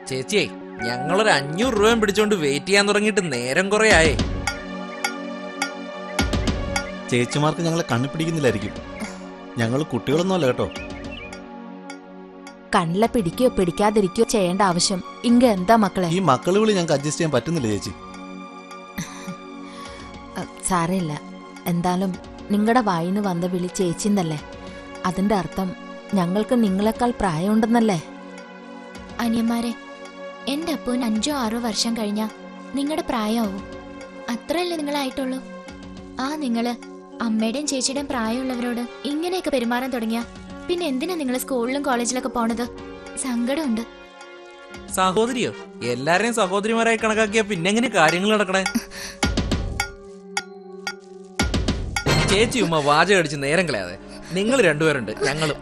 ചേച്ചിയെ ഞങ്ങളൊരു 500 രൂപയും പിടിച്ചോണ്ട് വെയിറ്റ് ചെയ്യാൻ തുടങ്ങിയിട്ട് നേരം കുറെ ആയേ. ചേച്ചിമാർക്ക് ഞങ്ങളെ കണ്ണു പിടിക്കുന്നില്ലായിരിക്കും. ഞങ്ങൾ കുട്ടികളൊന്നുമല്ല കേട്ടോ. കണ്ണിലെ പിടിക്കോ പിടിക്കാതിരിക്കോ ചെയ്യേണ്ട ആവശ്യം ഇങ്ങ എന്താ മക്കളെ? ഈ മക്കളെ വിളി ഞങ്ങൾക്ക് അഡ്ജസ്റ്റ് ചെയ്യാൻ പറ്റുന്നില്ല ചേച്ചി. സാരമില്ല. എന്തായാലും നിങ്ങളുടെ വായിന്ന് വന്ന വിളി ചേച്ചിന്നല്ലേ. അതിന്റെ അർത്ഥം ഞങ്ങൾക്ക് നിങ്ങളെക്കാൾ പ്രായമുണ്ടെന്നല്ലേ. അനിയന്മാരെ, എന്റെ അപ്പൂന് 5-6 വർഷം കഴിഞ്ഞാ നിങ്ങളുടെ പ്രായമാവും. അത്രയല്ലേ നിങ്ങളായിട്ടുള്ളൂ. നിങ്ങള് അമ്മയുടെയും ചേച്ചിയുടെയും പ്രായമുള്ളവരോട് ഇങ്ങനെയൊക്കെ പെരുമാറാൻ തുടങ്ങിയ പിന്നെ എന്തിനാ നിങ്ങൾ സ്കൂളിലും കോളേജിലൊക്കെ പോണത്? സങ്കടമുണ്ട്. സഹോദരിയോ? എല്ലാരെയും സഹോദരിമാരായി കണക്കാക്കിയാ പിന്നെ എങ്ങനെ കാര്യങ്ങൾ നടക്കണേ? ചേച്ചി ഉമ്മ വാചകം അടിച്ച് നേരം കളയാതെ. നിങ്ങൾ രണ്ടുപേരുണ്ട്, ഞങ്ങളും.